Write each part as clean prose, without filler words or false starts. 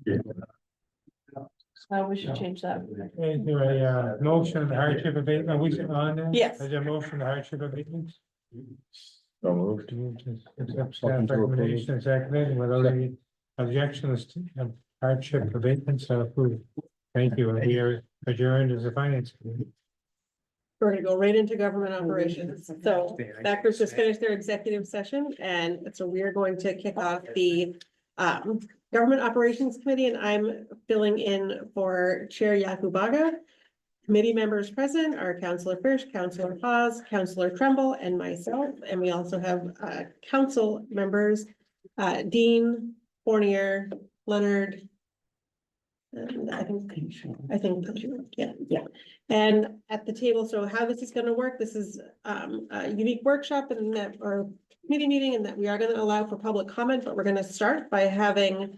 We should change that. Is there a motion of hardship abatement, we should on there? Yes. Is there a motion of hardship abatement? So moved. Do you just accept Motion staff to approve. recommendation, is seconded, without any objections to hardship abatement, so approved. Thank you, we are adjourned as a finance committee. We're gonna go right into government operations. So that group just finished their executive session, and so we are going to kick off the Government Operations Committee, and I'm filling in for Chair Yakubaga. Committee members present are Councillor Fish, Councillor Hawes, Councillor Trumbull, and myself, and we also have council members, Dean, Fournier, Leonard. And I think, yeah. And at the table, so how this is gonna work, this is a unique workshop and that, or committee meeting, and that we are gonna allow for public comment, but we're gonna start by having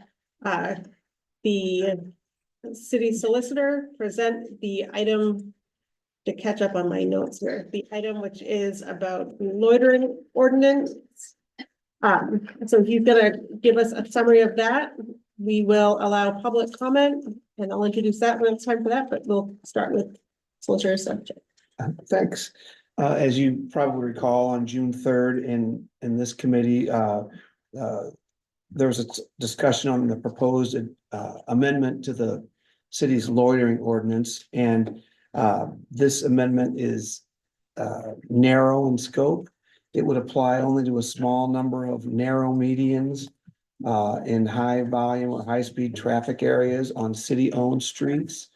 the city solicitor present the item to catch up on my notes here, the item which is about loitering ordinance. So he's gonna give us a summary of that. We will allow public comment, and I'll introduce that when it's time for that, but we'll start with solicitor subject. Thanks. As you probably recall, on June 3rd in this committee, there was a discussion on the proposed amendment to the city's loitering ordinance, and this amendment is narrow in scope. It would apply only to a small number of narrow medians in high volume or high speed traffic areas on city owned streets.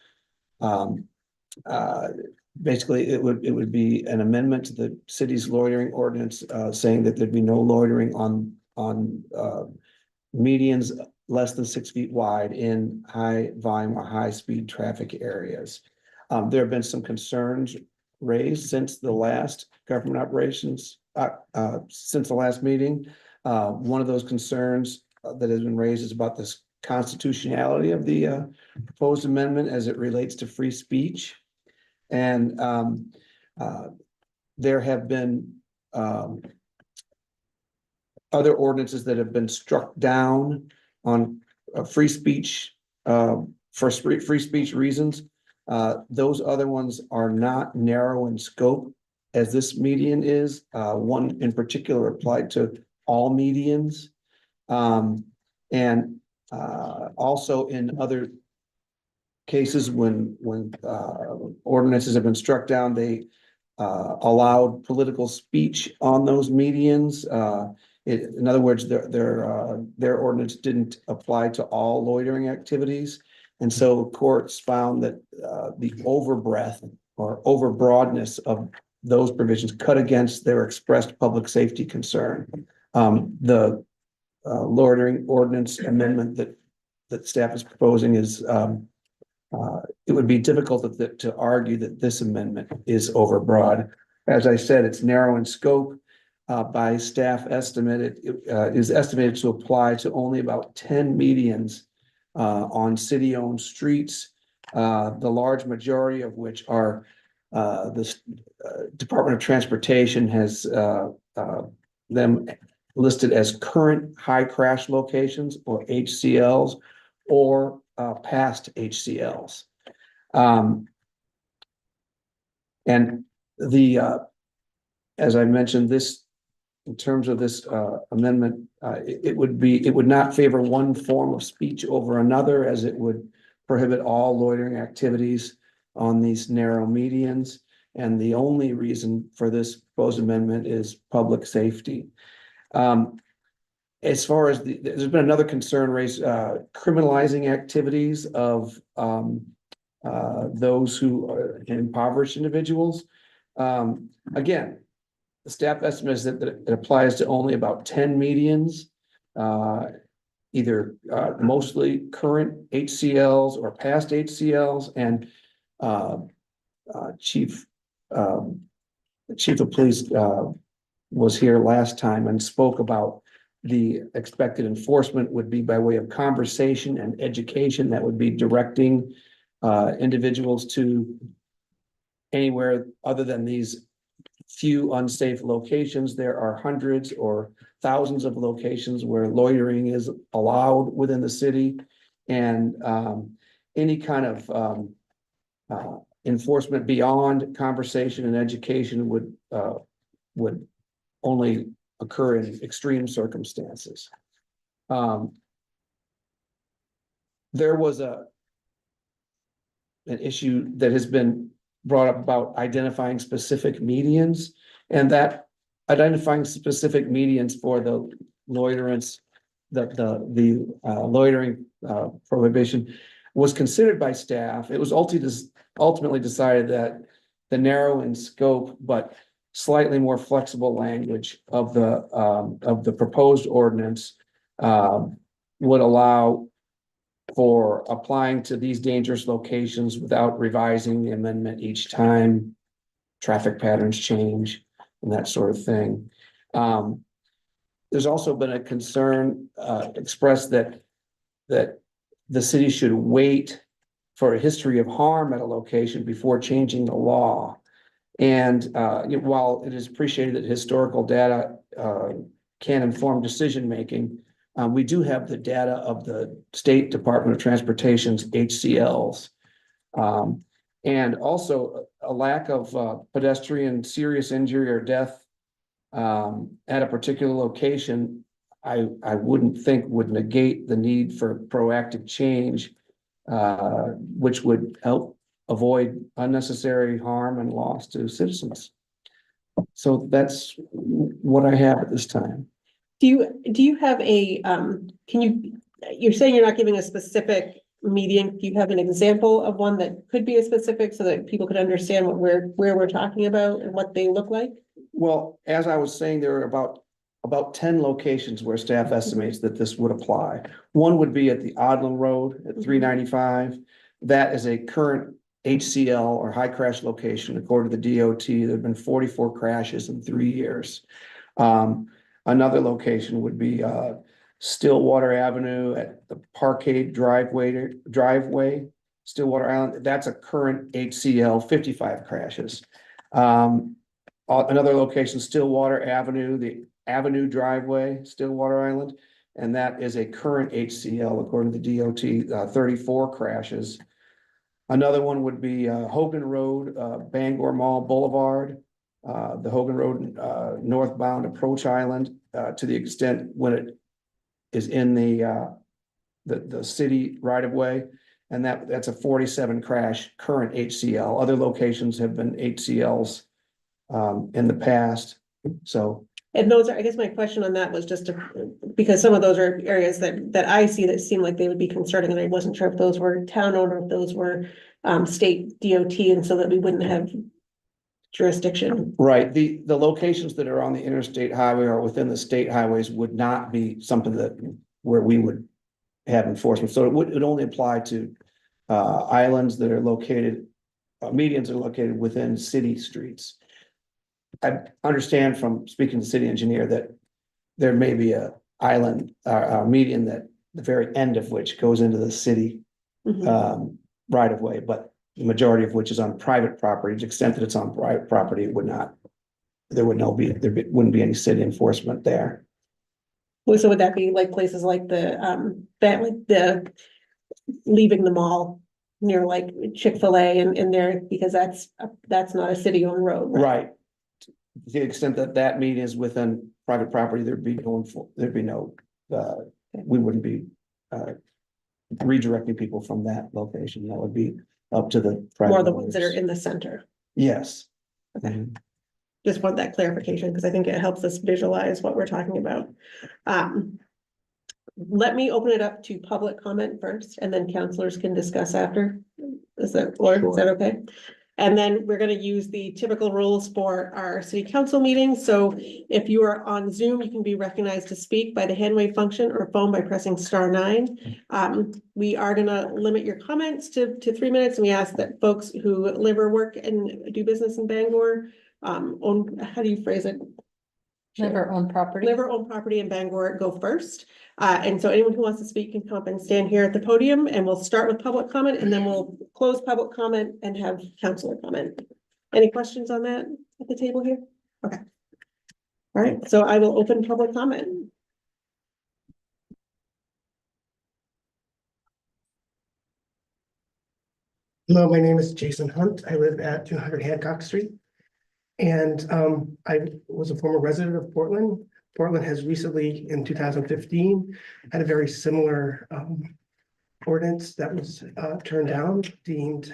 Basically, it would be an amendment to the city's loitering ordinance, saying that there'd be no loitering on medians less than 6 feet wide in high volume or high speed traffic areas. There have been some concerns raised since the last government operations, since the last meeting. One of those concerns that has been raised is about this constitutionality of the proposed amendment as it relates to free speech. And there have been other ordinances that have been struck down on free speech for free speech reasons. Those other ones are not narrow in scope as this median is. One in particular applied to all medians. And also in other cases when ordinances have been struck down, they allowed political speech on those medians. In other words, their ordinance didn't apply to all loitering activities. And so courts found that the overbreadth or overbroadness of those provisions cut against their expressed public safety concern. The loitering ordinance amendment that staff is proposing is it would be difficult to argue that this amendment is overbroad. As I said, it's narrow in scope. By staff estimate, it is estimated to apply to only about 10 medians on city-owned streets, the large majority of which are the Department of Transportation has them listed as current high crash locations or HCLs or past HCLs. And as I mentioned, this in terms of this amendment, it would not favor one form of speech over another, as it would prohibit all loitering activities on these narrow medians. And the only reason for this proposed amendment is public safety. As far as there's been another concern raised, criminalizing activities of those who are impoverished individuals. Again, the staff estimate is that it applies to only about 10 medians, either mostly current HCLs or past HCLs. And chief of police was here last time and spoke about the expected enforcement would be by way of conversation and education that would be directing individuals to anywhere other than these few unsafe locations. There are hundreds or thousands of locations where loitering is allowed within the city. And any kind of enforcement beyond conversation and education would only occur in extreme circumstances. There was an issue that has been brought up about identifying specific medians, and that identifying specific medians for the loiterance, the loitering prohibition was considered by staff. It was ultimately decided that the narrow in scope but slightly more flexible language of the proposed ordinance would allow for applying to these dangerous locations without revising the amendment each time traffic patterns change and that sort of thing. There's also been a concern expressed that the city should wait for a history of harm at a location before changing the law. And while it is appreciated that historical data can inform decision-making, we do have the data of the State Department of Transportation's HCLs. And also a lack of pedestrian serious injury or death at a particular location, I wouldn't think would negate the need for proactive change, which would help avoid unnecessary harm and loss to citizens. So that's what I have at this time. Do you have a, you're saying you're not giving a specific median, do you have an example of one that could be a specific so that people could understand where we're talking about and what they look like? Well, as I was saying, there are about 10 locations where staff estimates that this would apply. One would be at the Odlin Road at 395. That is a current HCL or high crash location. According to the DOT, there have been 44 crashes in 3 years. Another location would be Stillwater Avenue at the Parkade driveway, Stillwater Island. That's a current HCL, 55 crashes. Another location, Stillwater Avenue, the Avenue driveway, Stillwater Island, and that is a current HCL according to the DOT, 34 crashes. Another one would be Hogan Road, Bangor Mall Boulevard, the Hogan Road northbound approach island, to the extent when it is in the city right of way, and that's a 47 crash current HCL. Other locations have been HCLs in the past. So, and those are, I guess my question on that was just because some of those are areas that I see that seem like they would be concerning, and I wasn't sure if those were town owned or if those were state DOT, and so that we wouldn't have jurisdiction. right, the locations that are on the interstate highway or within the state highways would not be something where we would have enforcement. So it would only apply to islands that are located, medians are located within city streets. I understand from speaking to the city engineer that there may be a island, a median that the very end of which goes into the city right of way, but the majority of which is on private property. To the extent that it's on private property, it would not, there wouldn't be any city enforcement there. Well, so would that be like places like the leaving the mall near like Chick-fil-A and there, because that's not a city owned road, right? Right. To the extent that that median is within private property, we wouldn't be redirecting people from that location. That would be up to the private More the ones that are owners. in the center. Yes. Just want that clarification because I think it helps us visualize what we're talking about. Let me open it up to public comment first, and then counselors can discuss after. Is that okay? And then we're gonna use the typical rules for our city council meetings. So if you are on Zoom, you can be recognized to speak by the hand wave function or phone by pressing *9. We are gonna limit your comments to 3 minutes, and we ask that folks who live or work and do business in Bangor, own, how do you phrase it? Live or own property. Live or own property in Bangor go first. And so anyone who wants to speak can come up and stand here at the podium, and we'll start with public comment, and then we'll close public comment and have counselor comment. Any questions on that at the table here? Okay. All right, so I will open public comment. Hello, my name is Jason Hunt. I live at 200 Hancock Street. And I was a former resident of Portland. Portland has recently, in 2015, had a very similar ordinance that was turned down, deemed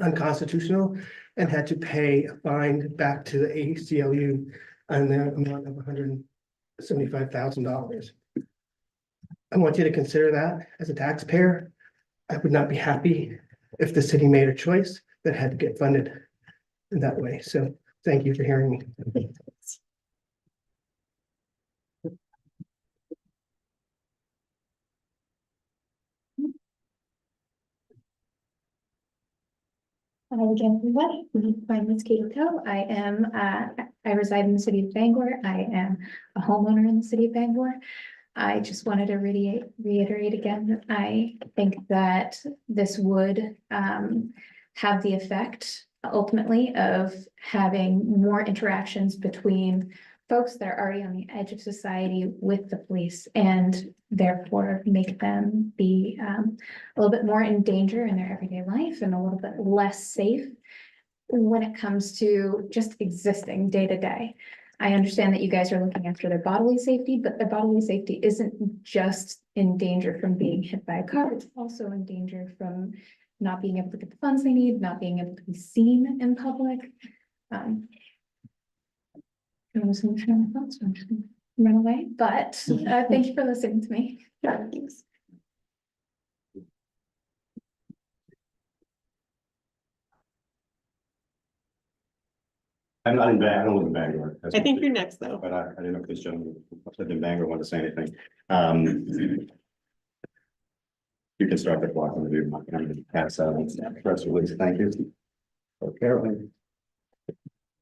unconstitutional, and had to pay a fine back to the ACLU on the amount of $175,000. I want you to consider that as a taxpayer. I would not be happy if the city made a choice that had to get funded in that way. So thank you for hearing me. Hello again, everybody. My name is Katie Coe. I reside in the city of Bangor. I am a homeowner in the city of Bangor. I just wanted to reiterate again that I think that this would have the effect ultimately of having more interactions between folks that are already on the edge of society with the police, and therefore make them be a little bit more in danger in their everyday life and a little bit less safe when it comes to just existing day to day. I understand that you guys are looking after their bodily safety, but their bodily safety isn't just in danger from being hit by a car. It's also in danger from not being able to get the funds they need, not being able to be seen in public. I was emotional on my thoughts, so I'm just gonna run away, but thank you for listening to me. Thanks. I'm not in Bangor, I don't live in Bangor. I think you're next, though. But I didn't know if this gentleman who lived in Bangor wanted to say anything. You can start the clock on the view. I'm going to pass out press release. Thank you. So Carolyn.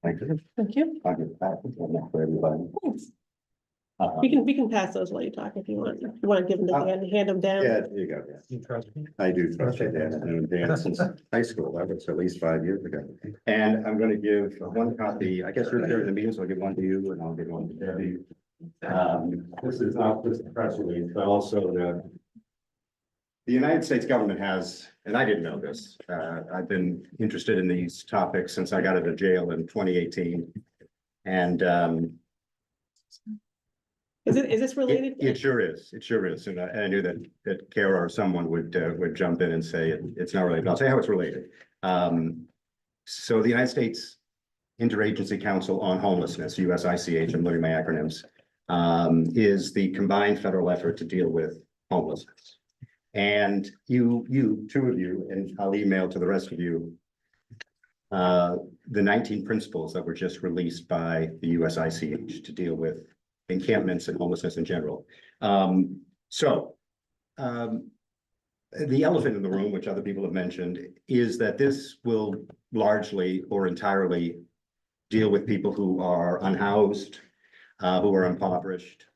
Thank you. Thank you. I'll get back for everybody. Thanks. We can pass those while you talk if you want. If you want to give them to Dan, hand them down. Yeah, there you go. Yeah. You trust me? I do trust you, Dan. I've known Dan since high school. That was at least 5 years ago. And I'm going to give one copy. I guess you're there in the meeting, so I'll give one to you and I'll give one to Debbie. This is not just the press release, but also the United States government has, and I didn't know this, I've been interested in these topics since I got out of jail in 2018. And Is this related? it sure is. It sure is. And I knew that Kara or someone would jump in and say it's not related. I'll tell you how it's related. So the United States Interagency Council on Homelessness, USICH, I'm learning my acronyms, is the combined federal effort to deal with homelessness. And two of you, and I'll email to the rest of you, the 19 principles that were just released by the USICH to deal with encampments and homelessness in general. The elephant in the room, which other people have mentioned, is that this will largely or entirely deal with people who are unhoused, who are impoverished.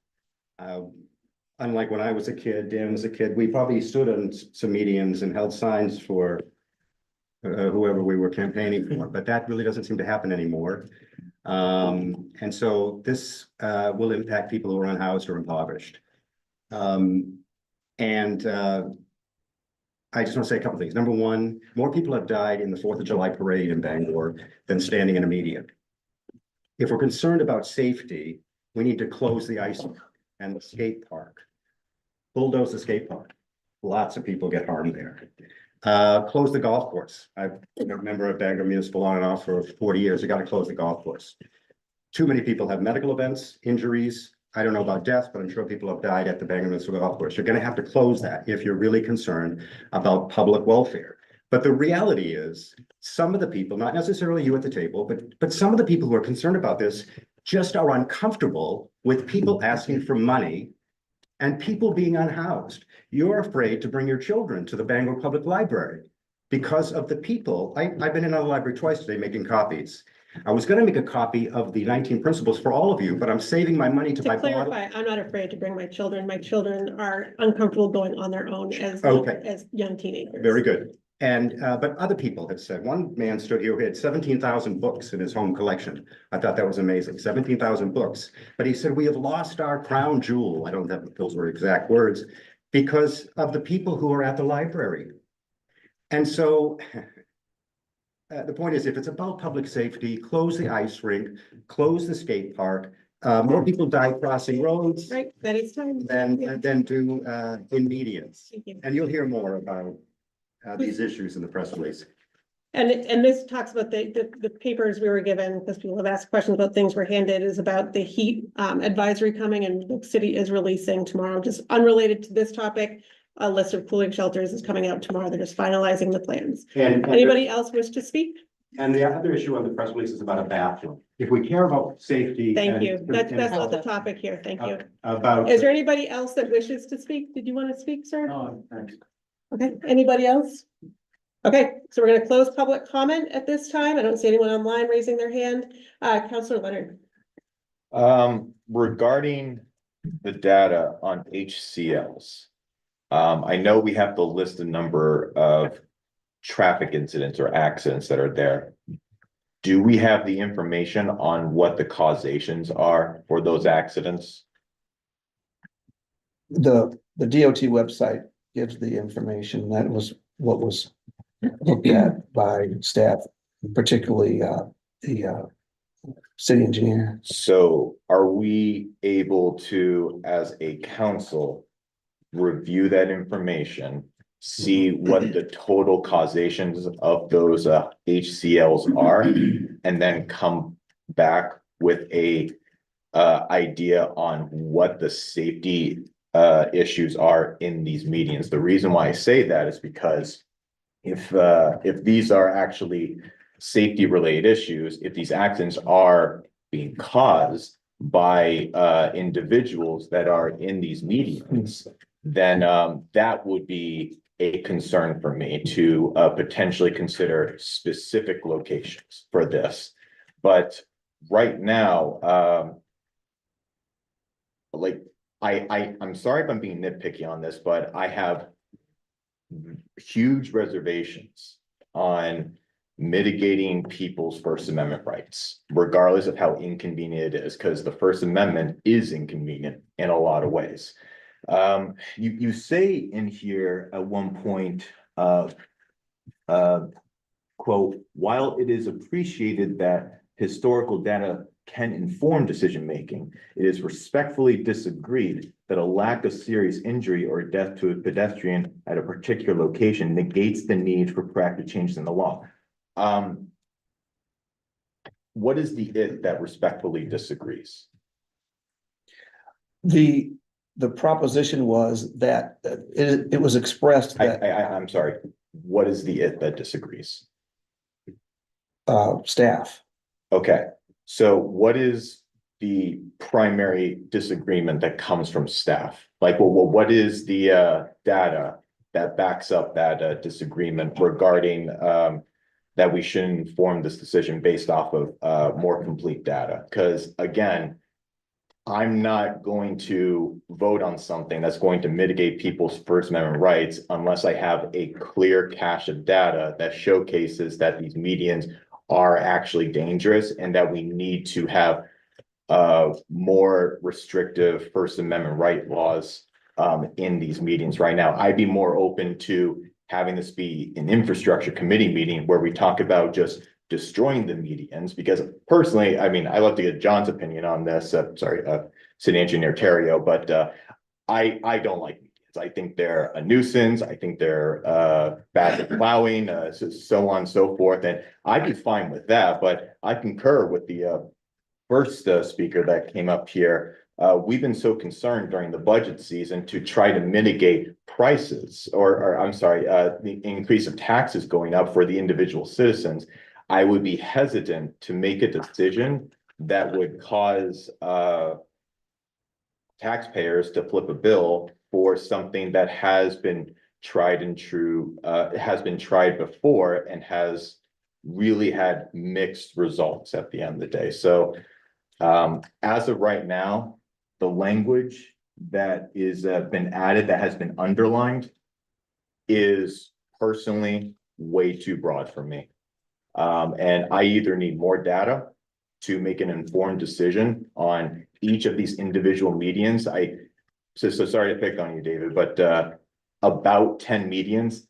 Unlike when I was a kid, Dan was a kid, we probably stood on some medians and held signs for whoever we were campaigning for, but that really doesn't seem to happen anymore. And so this will impact people who are unhoused or impoverished. I just want to say a couple things. Number one, more people have died in the 4th of July parade in Bangor than standing in a median. If we're concerned about safety, we need to close the ice and the skate park. Bulldoze the skate park. Lots of people get harmed there. Close the golf course. I've been a member of Bangor Municipal on and off for 40 years. We got to close the golf course. Too many people have medical events, injuries. I don't know about deaths, but I'm sure people have died at the Bangor Municipal Golf Course. You're going to have to close that if you're really concerned about public welfare. But the reality is, some of the people, not necessarily you at the table, but some of the people who are concerned about this just are uncomfortable with people asking for money and people being unhoused. You're afraid to bring your children to the Bangor Public Library because of the people. I've been in the library twice today making copies. I was going to make a copy of the 19 principles for all of you, but I'm saving my money to buy bottle. To clarify, I'm not afraid to bring my children. My children are uncomfortable going on their own as young teenagers. Very good. And but other people have said, one man stood here who had 17,000 books in his home collection. I thought that was amazing, 17,000 books. But he said, we have lost our crown jewel. I don't have those were exact words, because of the people who are at the library. And so the point is, if it's about public safety, close the ice rink, close the skate park. More people die crossing roads Right, Betty's time. than do in medians. Thank you. And you'll hear more about these issues in the press release. And this talks about the papers we were given, because people have asked questions about things we're handed, is about the heat advisory coming, and the city is releasing tomorrow, just unrelated to this topic. A list of cooling shelters is coming out tomorrow. They're just finalizing the plans. And Anybody else wish to speak? And the other issue on the press release is about a bathroom. If we care about safety. Thank and- you. That's and not the topic here. Thank you. About. Is there anybody else that wishes to speak? Did you want to speak, sir? No, thanks. Okay, anybody else? Okay, so we're gonna close public comment at this time. I don't see anyone online raising their hand. Counselor Leonard. Regarding the data on HCLs. I know we have to list a number of traffic incidents or accidents that are there. Do we have the information on what the causations are for those accidents? The DOT website gives the information. That was what was looked at by staff, particularly the city engineer. So are we able to, as a council, review that information, see what the total causations of those HCLs are, and then come back with a idea on what the safety issues are in these medians? The reason why I say that is because if these are actually safety related issues, if these accidents are being caused by individuals that are in these medians, then that would be a concern for me to potentially consider specific locations for this. But right now, like I'm sorry if I'm being nitpicky on this, but I have huge reservations on mitigating people's First Amendment rights, regardless of how inconvenient it is, because the First Amendment is inconvenient in a lot of ways. You say in here at one point, quote, while it is appreciated that historical data can inform decision-making, it is respectfully disagreed that a lack of serious injury or death to a pedestrian at a particular location negates the need for proactive changes in the law. What is the it that respectfully disagrees? The proposition was that it was expressed that I'm sorry, what is the it that disagrees? staff. Okay, so what is the primary disagreement that comes from staff? Like, well, what is the data that backs up that disagreement regarding that we shouldn't inform this decision based off of more complete data? Because again, I'm not going to vote on something that's going to mitigate people's First Amendment rights unless I have a clear cache of data that showcases that these medians are actually dangerous and that we need to have more restrictive First Amendment right laws in these meetings right now. I'd be more open to having this be an infrastructure committee meeting where we talk about just destroying the medians, because personally, I mean, I love to get John's opinion on this. City Engineer Terrio, but I don't like medians. I think they're a nuisance. I think they're bad at plowing, so on and so forth. And I'd be fine with that, but I concur with the first speaker that came up here. We've been so concerned during the budget season to try to mitigate prices, or I'm sorry, the increase of taxes going up for the individual citizens. I would be hesitant to make a decision that would cause taxpayers to flip a bill for something that has been tried and true, has been tried before and has really had mixed results at the end of the day. So as of right now, the language that is been added, that has been underlined, is personally way too broad for me. And I either need more data to make an informed decision on each of these individual medians. So sorry to pick on you, David, but about 10 medians,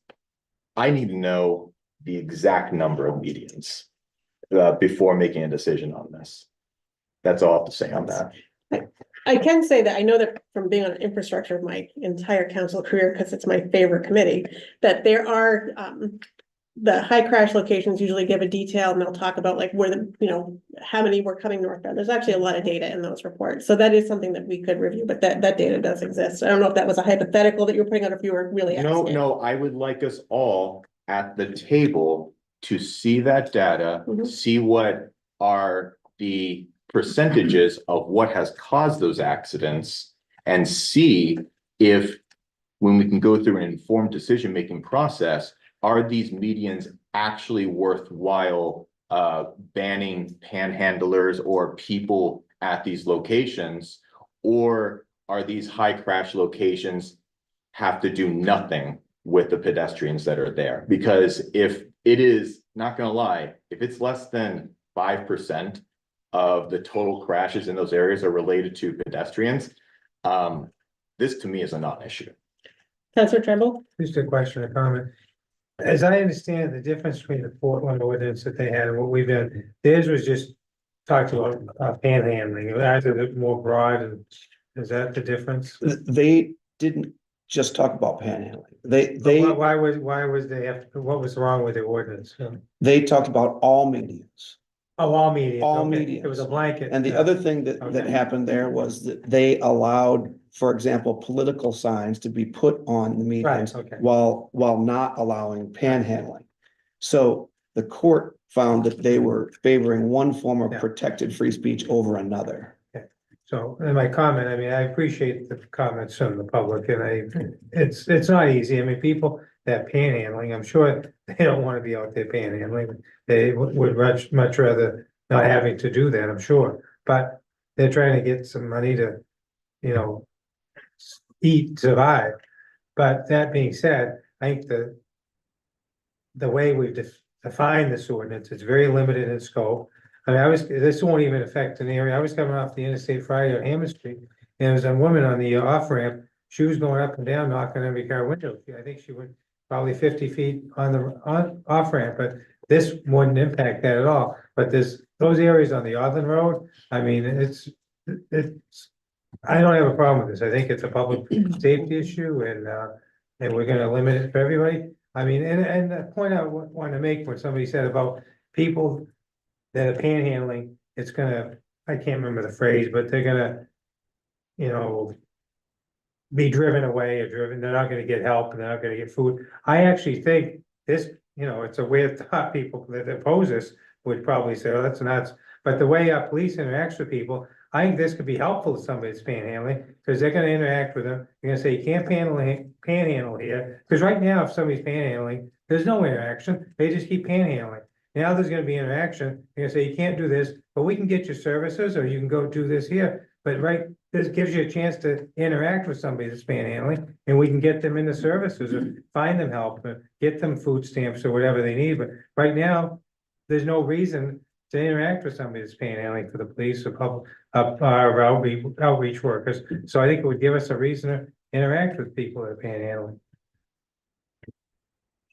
I need to know the exact number of medians. Before making a decision on this. That's all I have to say on that. I can say that I know that from being on infrastructure my entire council career, because it's my favorite committee, that there are, the high crash locations usually give a detail and they'll talk about like where the, how many were coming northbound. There's actually a lot of data in those reports. So that is something that we could review, but that data does exist. I don't know if that was a hypothetical that you were putting out, if you were really asking. No, I would like us all at the table to see that data, Mhm. see what are the percentages of what has caused those accidents, and see if, when we can go through an informed decision-making process, are these medians actually worthwhile banning panhandlers or people at these locations? Or are these high crash locations have to do nothing with the pedestrians that are there? Because if it is, not gonna lie, if it's less than 5% of the total crashes in those areas are related to pedestrians, this to me is a non-issue. Councilor Tremble? Just a question or comment. As I understand the difference between the Portland ordinance that they had and what we've done, theirs was just talked about panhandling, ours is more broad, and is that the difference? They didn't just talk about panhandling. Why was they have, what was wrong with the ordinance? They talked about all medians. Oh, all medians. All okay. medians. It was a blanket. And the other thing that Okay. happened there was that they allowed, for example, political signs to be put on the Right, medians okay. while not allowing panhandling. So the court found that they were favoring one form of Yeah. protected free speech over another. So, in my comment, I mean, I appreciate the comments from the public, and it's not easy, I mean, people that panhandling, I'm sure they don't wanna be out there panhandling. They would much rather not having to do that, I'm sure, but they're trying to get some money to, eat, survive. But that being said, I think the way we've defined this ordinance, it's very limited in scope. I mean, this won't even affect an area. I was coming off the interstate Friday on Hammond Street, and there was a woman on the off ramp. She was going up and down, knocking on every car window. I think she went probably 50 feet on the off ramp, but this wouldn't impact that at all. But there's those areas on the Auburn Road. I mean, it's. I don't have a problem with this. I think it's a public safety issue, and we're gonna limit it for everybody. I mean, and the point I want to make, when somebody said about people that are panhandling, it's gonna, I can't remember the phrase, but they're gonna, be driven away they're not gonna get help, and they're not gonna get food. I actually think this, it's a weird thought, people that oppose this would probably say, oh, that's nuts. But the way our police interacts with people, I think this could be helpful to somebody that's panhandling, because they're gonna interact with them. They're gonna say, you can't panhandle here, because right now, if somebody's panhandling, there's no interaction, they just keep panhandling. Now there's gonna be interaction, they're gonna say, you can't do this, but we can get your services, or you can go do this here. But this gives you a chance to interact with somebody that's panhandling, and we can get them into services, or find them help, or get them food stamps or whatever they need. But right now, there's no reason to interact with somebody that's panhandling for the police or public, our outreach workers. So I think it would give us a reason to interact with people that are panhandling.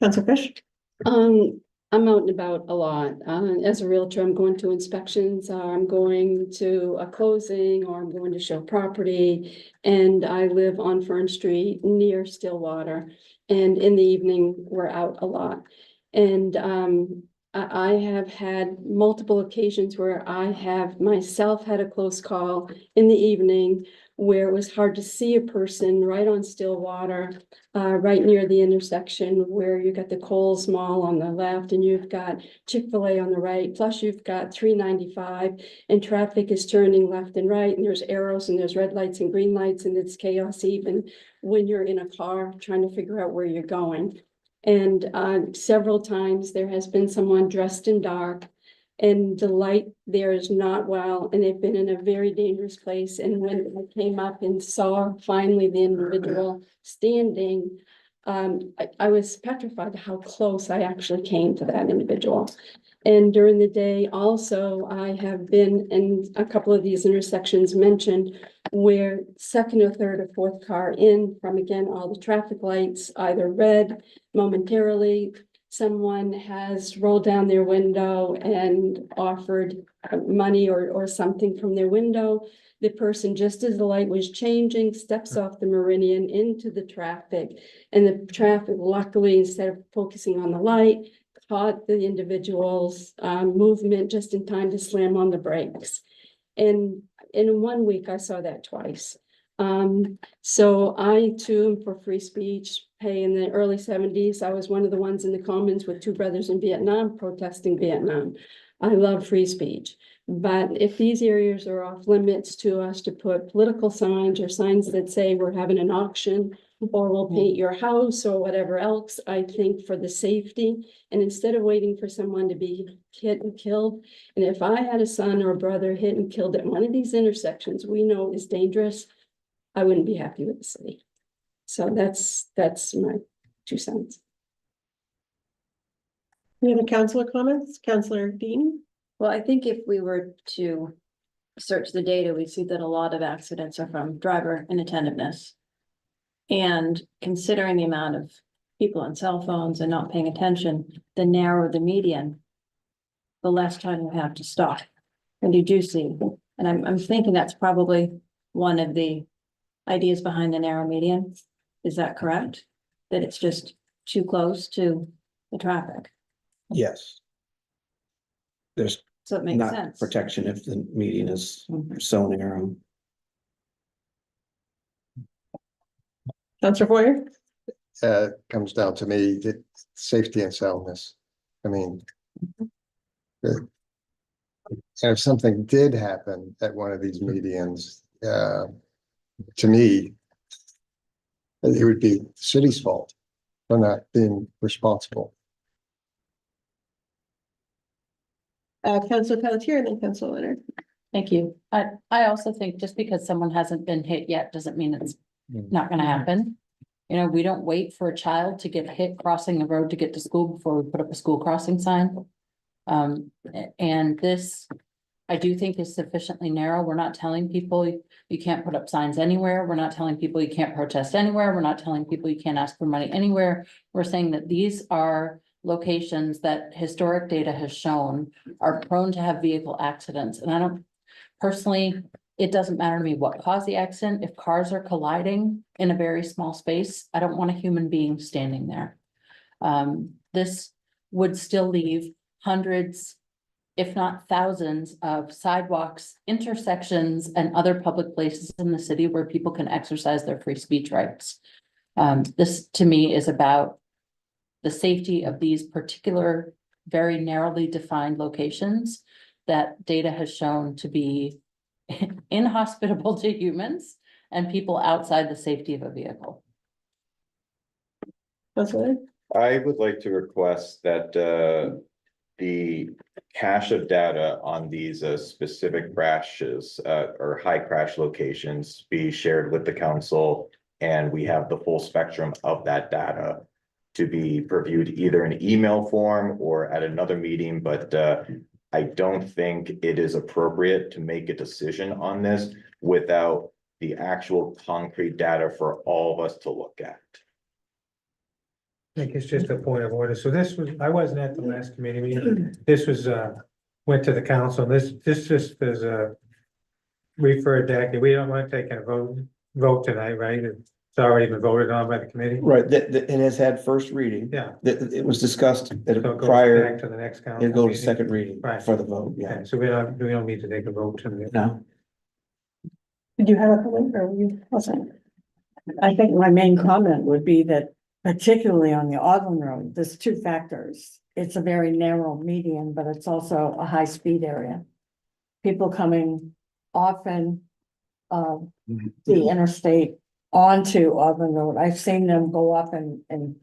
Councilor Fish? I'm out and about a lot. As a realtor, I'm going to inspections, or I'm going to a closing, or I'm going to show property. And I live on Fern Street near Stillwater. And in the evening, we're out a lot. And I have had multiple occasions where I have myself had a close call in the evening where it was hard to see a person right on Stillwater, right near the intersection where you got the Kohl's Mall on the left and you've got Chick-fil-A on the right, plus you've got 395 and traffic is turning left and right, and there's arrows and there's red lights and green lights, and it's chaos even when you're in a car trying to figure out where you're going. And several times there has been someone dressed in dark and the light there is not well, and they've been in a very dangerous place. And when I came up and saw finally the individual standing, I was petrified how close I actually came to that individual. And during the day also, I have been in a couple of these intersections mentioned where second or third or fourth car in from, again, all the traffic lights, either red momentarily, someone has rolled down their window and offered money or something from their window. The person, just as the light was changing, steps off the meridian into the traffic. And the traffic, luckily, instead of focusing on the light, caught the individual's movement just in time to slam on the brakes. And in 1 week, I saw that twice. So I too am for free speech. Hey, in the early 70s, I was one of the ones in the Commons with two brothers in Vietnam protesting Vietnam. I love free speech. But if these areas are off limits to us to put political signs or signs that say we're having an auction or we'll paint your house or whatever else, I think for the safety, and instead of waiting for someone to be hit and killed, and if I had a son or a brother hit and killed at one of these intersections we know is dangerous, I wouldn't be happy with the city. So that's my 2 cents. Any other councilor comments? Councilor Dean? Well, I think if we were to search the data, we'd see that a lot of accidents are from driver inattentiveness. And considering the amount of people on cell phones and not paying attention, the narrower the median, the less time you have to stop. And you do see, and I'm thinking that's probably one of the ideas behind the narrow median. Is that correct? That it's just too close to the traffic? Yes. There's So it makes not sense. protection if the median is so narrow. Councilor Foyer? Comes down to me, the safety and soundness. I mean. And if something did happen at one of these medians, to me. It would be the city's fault for not being responsible. Councilor Pelletier and then Councilor Leonard. Thank you. I also think just because someone hasn't been hit yet doesn't mean it's not gonna happen. You know, we don't wait for a child to get hit crossing the road to get to school before we put up a school crossing sign. And this, I do think is sufficiently narrow. We're not telling people you can't put up signs anywhere. We're not telling people you can't protest anywhere. We're not telling people you can't ask for money anywhere. We're saying that these are locations that historic data has shown are prone to have vehicle accidents. And I don't personally, it doesn't matter to me what caused the accident. If cars are colliding in a very small space, I don't want a human being standing there. This would still leave hundreds, if not thousands, of sidewalks, intersections, and other public places in the city where people can exercise their free speech rights. This, to me, is about the safety of these particular, very narrowly defined locations that data has shown to be inhospitable to humans and people outside the safety of a vehicle. Councilor? I would like to request that the cache of data on these specific crashes or high crash locations be shared with the council, and we have the full spectrum of that data to be reviewed either in email form or at another meeting, but I don't think it is appropriate to make a decision on this without the actual concrete data for all of us to look at. I think it's just a point of order. So this was, I wasn't at the last committee meeting. This was, went to the council. This just is a referred back. We don't want to take a vote tonight, right? It's already been voted on by the committee. Right, it has had first reading. Yeah. It was discussed at So a it goes prior, back to the next council. it'll go to meeting. second reading Right. for the vote, yeah. Okay, so we don't need to take a vote tonight. No. Did you have a comment or were you? I think my main comment would be that particularly on the Auburn Road, there's 2 factors. It's a very narrow median, but it's also a high speed area. People coming often the interstate onto Auburn Road. I've seen them go up and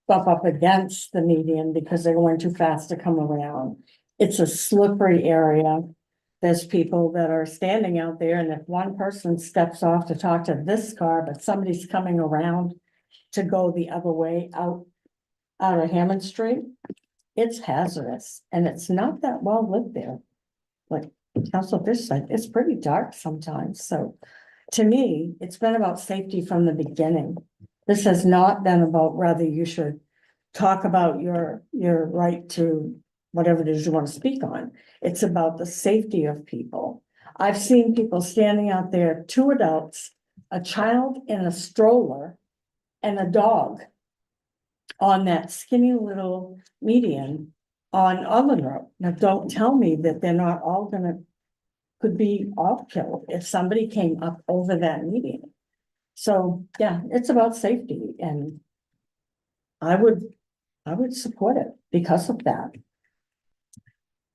bump up against the median because they're going too fast to come around. It's a slippery area. There's people that are standing out there, and if one person steps off to talk to this car, but somebody's coming around to go the other way out of Hammond Street, it's hazardous and it's not that well lit there. Like Council Fish said, it's pretty dark sometimes, so to me, it's been about safety from the beginning. This has not been about whether you should talk about your right to whatever it is you want to speak on. It's about the safety of people. I've seen people standing out there, 2 adults, a child in a stroller, and a dog on that skinny little median on Auburn Road. Now, don't tell me that they're not all could be all killed if somebody came up over that median. So, yeah, it's about safety, and I would support it because of that.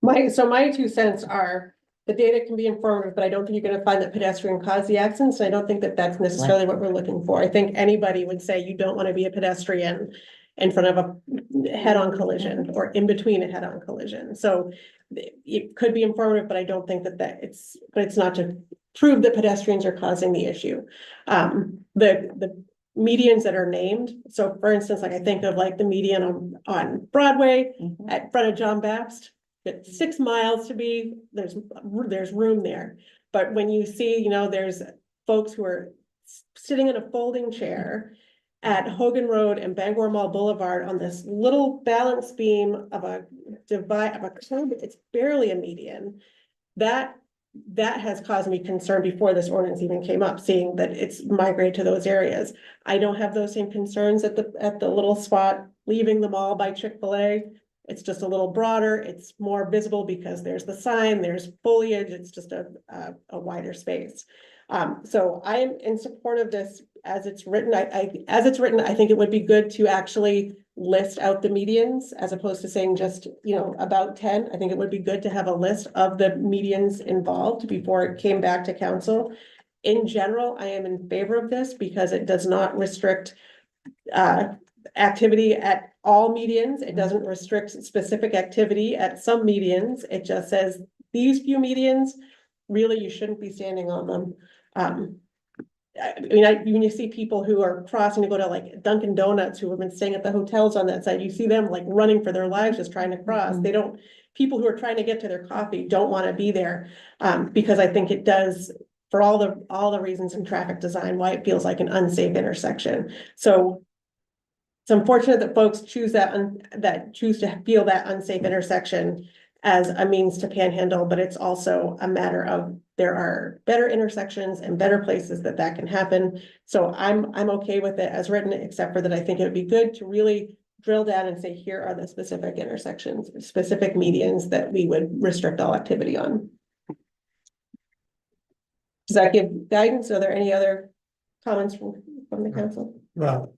My 2 cents are, the data can be informative, but I don't think you're gonna find that pedestrian caused the accidents. And I don't think that that's necessarily what we're looking for. I think anybody would say you don't wanna be a pedestrian in front of a head-on collision or in between a head-on collision. So it could be informative, but I don't think that it's not to prove that pedestrians are causing the issue. The medians that are named, so for instance, like I think of like the median on Broadway at front of John Baptist, it's 6 miles to be, there's room there. But when you see, there's folks who are sitting in a folding chair at Hogan Road and Bangor Mall Boulevard on this little balance beam of a divide of a curb, it's barely a median. That has caused me concern before this ordinance even came up, seeing that it's migrated to those areas. I don't have those same concerns at the little spot leaving the mall by Chick-fil-A. It's just a little broader, it's more visible because there's the sign, there's foliage, it's just a wider space. So I am in support of this as it's written. I think it would be good to actually list out the medians as opposed to saying just, about 10. I think it would be good to have a list of the medians involved before it came back to council. In general, I am in favor of this because it does not restrict activity at all medians. It doesn't restrict specific activity at some medians. It just says these few medians, really, you shouldn't be standing on them. When you see people who are crossing to go to like Dunkin' Donuts who have been staying at the hotels on that side, you see them like running for their lives just trying to cross. People who are trying to get to their coffee don't want to be there because I think it does, for all the reasons in traffic design, why it feels like an unsafe intersection. So it's unfortunate that folks choose to feel that unsafe intersection as a means to panhandle, but it's also a matter of there are better intersections and better places that can happen. So I'm okay with it as written, except for that I think it would be good to really drill down and say, here are the specific intersections, specific medians that we would restrict all activity on. Does that give guidance? Are there any other comments from the council? Well,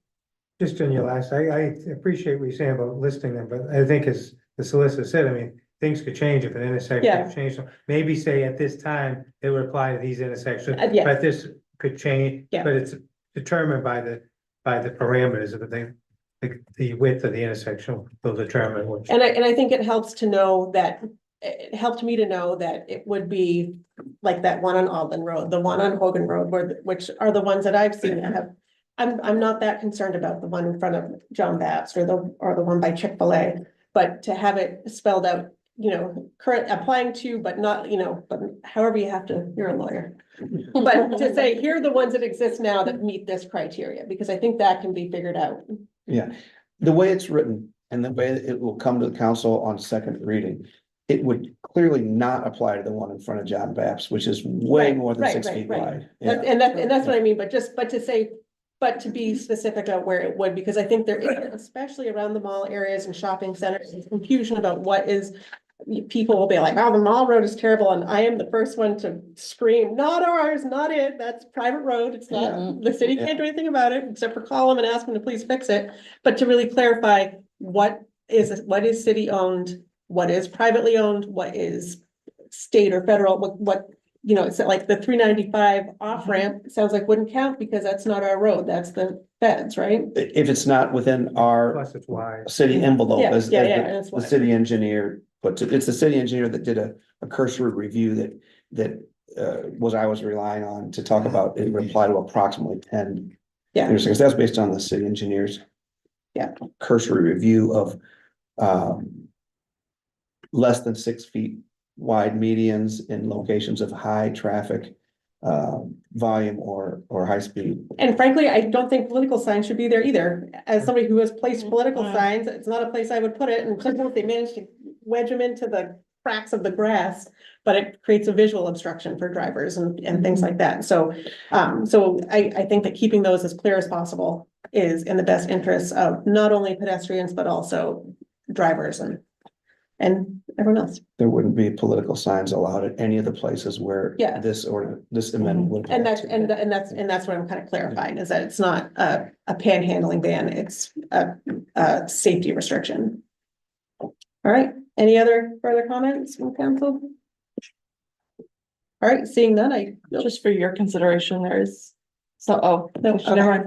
just in your last, I appreciate what you're saying about listing them, but I think as the solicitor said, I mean, things could change if an intersection change. So maybe say at this time, it would apply to these intersections, Yeah. but this could change, Yeah. but it's determined by the parameters of the thing. The width of the intersection will determine which. And I think it helps to know that, it helped me to know that it would be like that one on Alden Road, the one on Hogan Road, which are the ones that I've seen that have. I'm not that concerned about the one in front of John Baptist or the one by Chick-fil-A, but to have it spelled out, current applying to, but not, but however you have to, you're a lawyer. But to say, here are the ones that exist now that meet this criteria, because I think that can be figured out. Yeah, the way it's written and the way it will come to the council on second reading, it would clearly not apply to the one in front of John Baptist, which is way Right, more than right, 6 right, feet right. wide. And that's what I mean, but to be specific about where it would, because I think there is, especially around the mall areas and shopping centers, confusion about what is. People will be like, oh, the mall road is terrible, and I am the first one to scream, not ours, not it, that's private road, it's not, the city can't do anything about it, except for call them and ask them to please fix it. But to really clarify what is city owned, what is privately owned, what is state or federal, what it's like the 395 off ramp, sounds like wouldn't count because that's not our road, that's the feds, right? If it's not within our Plus it's wide. city envelope, Yeah, as that's the why. city engineer puts it, it's the city engineer that did a cursory review that I was relying on to talk about, it would apply to approximately 10. Yeah. Because that's based on the city engineer's cursory review of less than 6 feet wide medians in locations of high traffic volume or high speed. And frankly, I don't think political signs should be there either. As somebody who has placed political signs, it's not a place I would put it, and sometimes they manage to wedge them into the cracks of the grass. But it creates a visual obstruction for drivers and things like that. So, I think that keeping those as clear as possible is in the best interest of not only pedestrians, but also drivers and everyone else. There wouldn't be political signs allowed at any of the places where Yeah. this amendment would. And that's what I'm kind of clarifying, is that it's not a panhandling ban, it's a safety restriction. All right, any other further comments from council? All right, seeing none, Just for your consideration, there is, no, never mind.